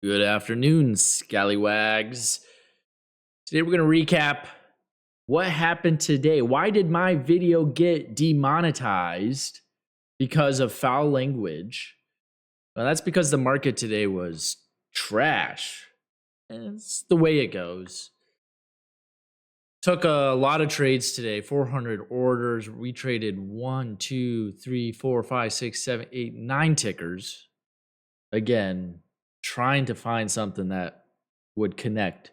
Good afternoon, scallywags. Today we're going to recap what happened today. Why did my video get demonetized because of foul language? Well, that's because the market today was trash. And it's the way it goes. Took a lot of trades today, 400 orders. We traded 1, 2, 3, 4, 5, 6, 7, 8, 9 tickers. Again, trying to find something that would connect.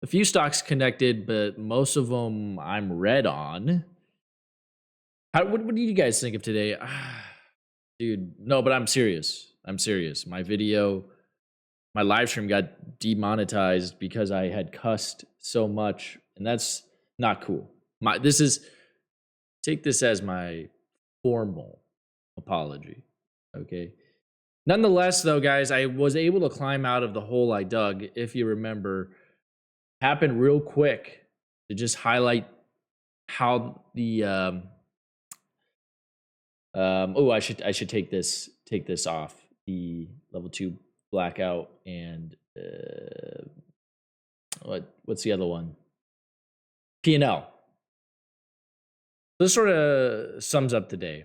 A few stocks connected, but most of them I'm red on. What do you guys think of today? Dude, no, but I'm serious. I'm serious. My live stream got demonetized because I had cussed so much, and that's not cool. Take this as my formal apology, okay? Nonetheless, though, guys, I was able to climb out of the hole I dug, if you remember. Happened real quick to just highlight how the I should take this off, the level 2 blackout, and what's the other one? P&L. This sort of sums up the day.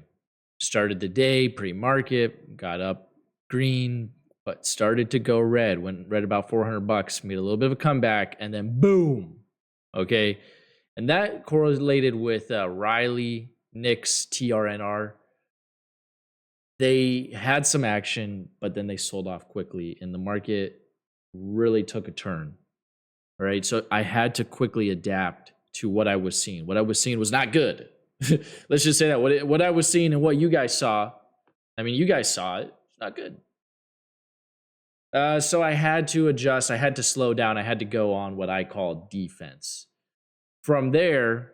Started the day pre-market, got up green, but started to go red. Went red about $400, made a little bit of a comeback, and then boom. Okay, and that correlated with Riley, Nix, TRNR. They had some action, but then they sold off quickly, and the market really took a turn. All right, so I had to quickly adapt to what I was seeing. What I was seeing was not good. Let's just say that what I was seeing and what you guys saw. I mean, you guys saw it. It's not good. So I had to adjust. I had to slow down. I had to go on what I call defense. From there,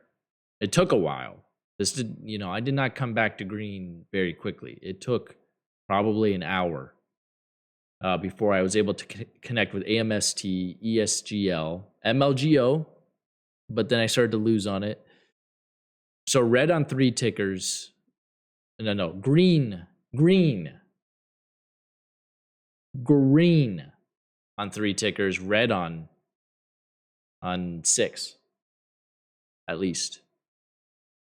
it took a while. I did not come back to green very quickly. It took probably an hour before I was able to connect with AMST, ESGL, MLGO, but then I started to lose on it. So red on 3 tickers. No, green on 3 tickers, red on 6, at least.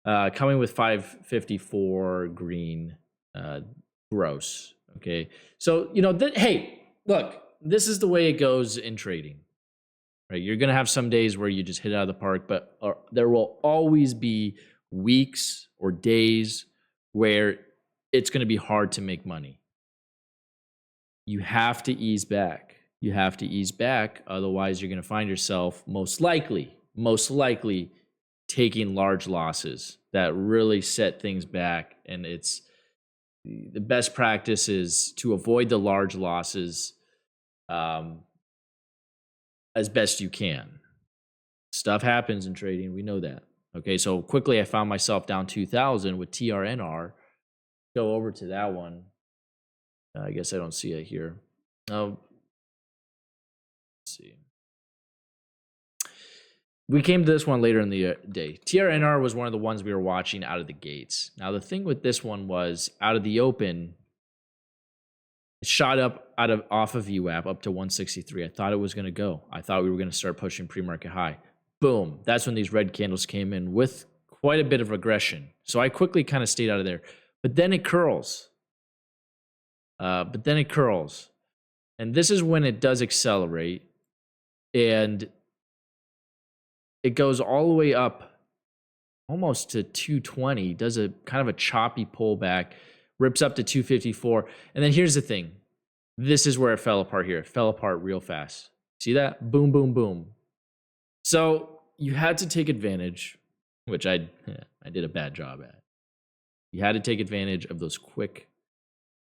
Coming with 554 green, gross. Okay, so hey, look, this is the way it goes in trading, right? You're gonna have some days where you just hit it out of the park, but there will always be weeks or days where it's gonna be hard to make money. You have to ease back. Otherwise you're gonna find yourself most likely taking large losses that really set things back. And it's the best practice is to avoid the large losses as best you can. Stuff happens in trading. We know that. Okay, so quickly I found myself down 2,000 with TRNR. Go over to that one. I guess I don't see it here. Let's see. We came to this one later in the day. TRNR was one of the ones we were watching out of the gates. Now, the thing with this one was out of the open, it shot up off of VWAP up to 163. I thought it was going to go. I thought we were going to start pushing pre-market high. Boom. That's when these red candles came in with quite a bit of aggression. So I quickly kind of stayed out of there. But then it curls. And this is when it does accelerate. And it goes all the way up almost to 220, does a kind of a choppy pullback, rips up to 254. And then here's the thing. This is where it fell apart here. It fell apart real fast. See that? Boom, boom, boom. So you had to take advantage, which I did a bad job at. You had to take advantage of those quick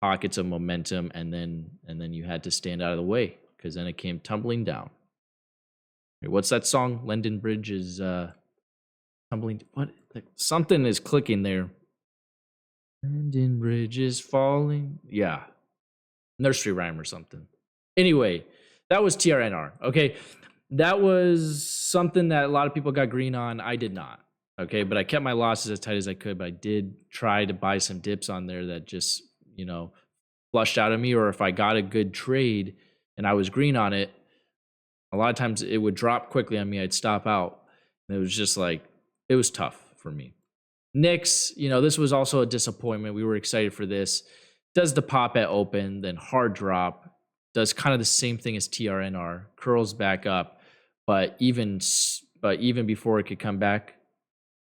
pockets of momentum, and then you had to stand out of the way, because then it came tumbling down. What's that song? London Bridge is tumbling. What? Something is clicking there. London Bridge is falling. Yeah. Nursery rhyme or something. Anyway, that was TRNR. Okay. That was something that a lot of people got green on. I did not. Okay. But I kept my losses as tight as I could. But I did try to buy some dips on there that just, flushed out of me. Or if I got a good trade and I was green on it, a lot of times it would drop quickly on me. I'd stop out. And it was just like, it was tough for me. Knicks, this was also a disappointment. We were excited for this. Does the pop at open, then hard drop, does kind of the same thing as TRNR, curls back up, but even before it could come back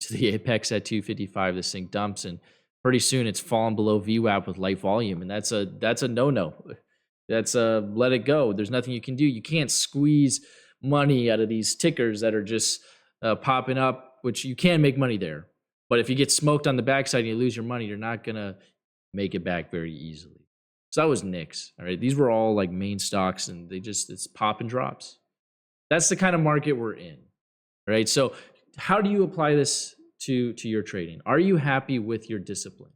to the apex at 255, this thing dumps, and pretty soon it's fallen below VWAP with light volume, and that's a no-no. That's let it go. There's nothing you can do. You can't squeeze money out of these tickers that are just popping up, which you can make money there. But if you get smoked on the backside and you lose your money, you're not going to make it back very easily. So that was Knicks. All right. These were all like main stocks, and it's pop and drops. That's the kind of market we're in. Right. So how do you apply this to your trading? Are you happy with your discipline?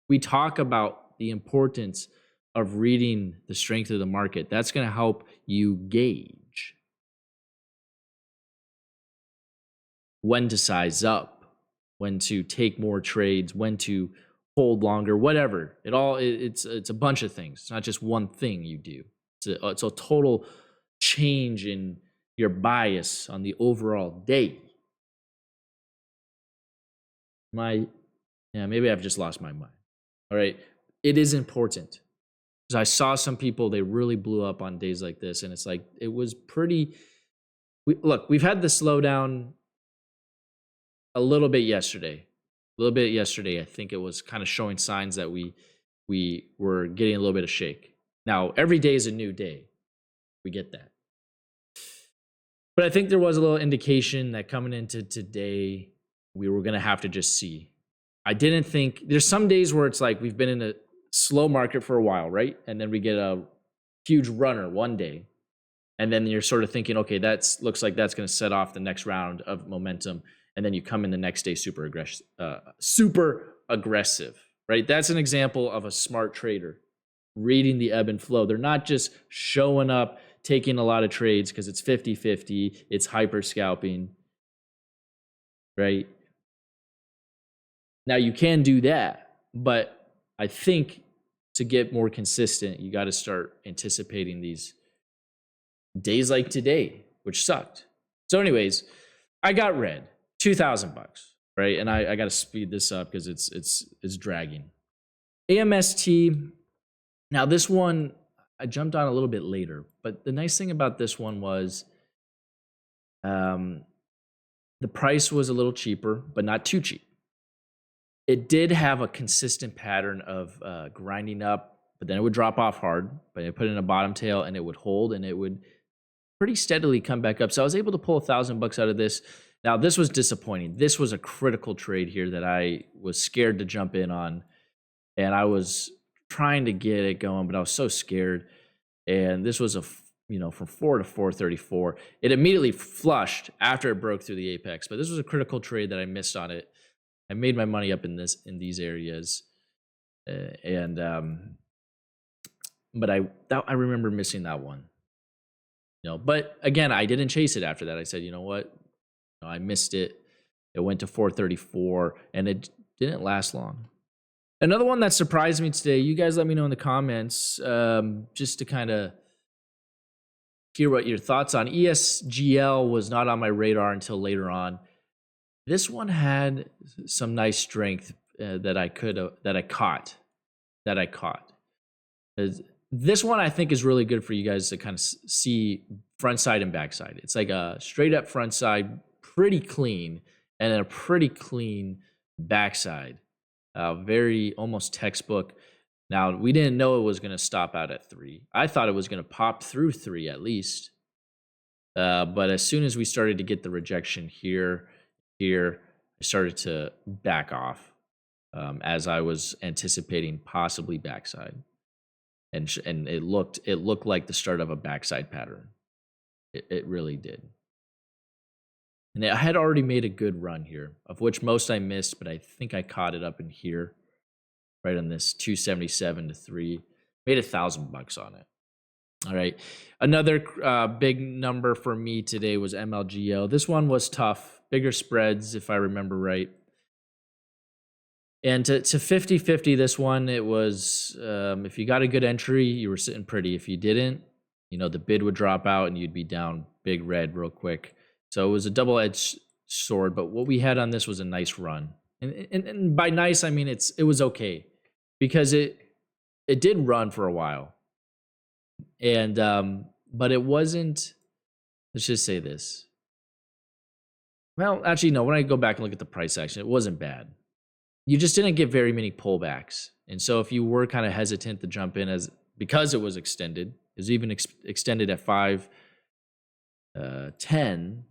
We talk about the importance of reading the strength of the market. That's going to help you gauge when to size up, when to take more trades, when to hold longer, whatever. It's a bunch of things. It's not just one thing you do. It's a total change in your bias on the overall day. Maybe I've just lost my mind. All right. It is important. Because I saw some people, they really blew up on days like this, and it's like, it was pretty. We've had the slowdown a little bit yesterday. I think it was kind of showing signs that we were getting a little bit of shake. Now, every day is a new day. We get that. But I think there was a little indication that coming into today, we were going to have to just see. I didn't think, there's some days where it's like we've been in a slow market for a while, right? And then we get a huge runner one day. And then you're sort of thinking, okay, looks like that's going to set off the next round of momentum. And then you come in the next day super aggressive, right? That's an example of a smart trader reading the ebb and flow. They're not just showing up, taking a lot of trades because it's 50-50, it's hyper scalping, right? Now you can do that, but I think to get more consistent, you got to start anticipating these days like today, which sucked. So anyways, I got red, $2,000, right? And I got to speed this up because it's dragging. AMST. Now this one I jumped on a little bit later, but the nice thing about this one was the price was a little cheaper, but not too cheap. It did have a consistent pattern of grinding up, but then it would drop off hard, but I put in a bottom tail and it would hold and it would pretty steadily come back up. So I was able to pull $1,000 out of this. Now, this was disappointing. This was a critical trade here that I was scared to jump in on, and I was trying to get it going, but I was so scared. And this was from 4 to 434. It immediately flushed after it broke through the apex, but this was a critical trade that I missed on it. I made my money up in these areas, but I remember missing that one. But again, I didn't chase it after that. I said, you know what, I missed it. It went to 434, and it didn't last long. Another one that surprised me today. You guys, let me know in the comments, just to kind of hear what your thoughts on. ESGL was not on my radar until later on. This one had some nice strength that I caught. This one I think is really good for you guys to kind of see front side and back side. It's like a straight up front side, pretty clean, and then a pretty clean back side. Very almost textbook. Now, we didn't know it was going to stop out at 3. I thought it was going to pop through 3 at least. But as soon as we started to get the rejection here, I started to back off as I was anticipating possibly backside, and it looked like the start of a backside pattern. It really did, and I had already made a good run here, of which most I missed, but I think I caught it up in here, right on this 277 to 3. Made $1,000 on it. All right, another big number for me today was MLGO. This one was tough. Bigger spreads, if I remember right. And to 50-50, this one, it was, if you got a good entry, you were sitting pretty. If you didn't, you know, the bid would drop out and you'd be down big red real quick. So it was a double-edged sword, but what we had on this was a nice run. And by nice, I mean it was okay, because it did run for a while. And but it wasn't, let's just say this. Well, actually, no, when I go back and look at the price action, it wasn't bad. You just didn't get very many pullbacks. And so if you were kind of hesitant to jump in because it was extended, it was even extended at 5.10,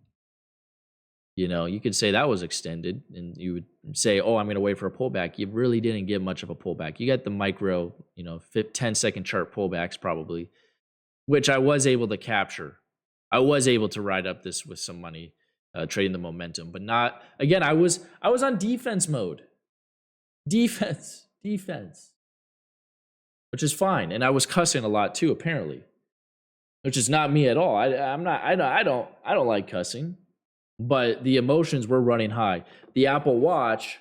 you know, you could say that was extended, and you would say, oh, I'm going to wait for a pullback. You really didn't get much of a pullback. You got the micro, you know, 10-second chart pullbacks probably, which I was able to capture. I was able to ride up this with some money, trading the momentum, but not, again, I was on defense mode. Defense, which is fine. And I was cussing a lot too, apparently, which is not me at all. I don't like cussing, but the emotions were running high. The Apple Watch,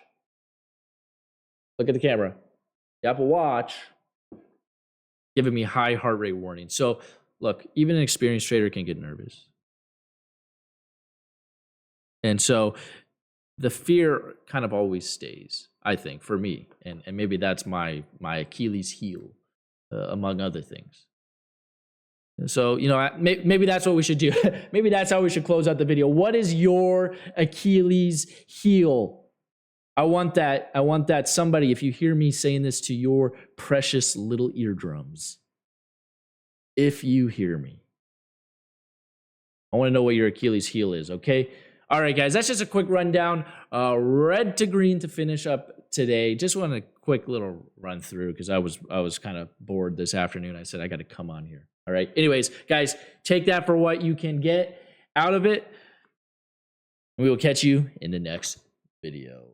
look at the camera. The Apple Watch giving me high heart rate warning. So look, even an experienced trader can get nervous. And so the fear kind of always stays, I think, for me. And maybe that's my Achilles heel, among other things. So, you know, maybe that's what we should do. Maybe that's how we should close out the video. What is your Achilles heel? I want that somebody, if you hear me saying this to your precious little eardrums, if you hear me, I want to know what your Achilles heel is, okay? All right, guys, that's just a quick rundown. Red to green to finish up today. Just want a quick little run through because I was kind of bored this afternoon. I said I got to come on here. All right. Anyways, guys, take that for what you can get out of it. We will catch you in the next video.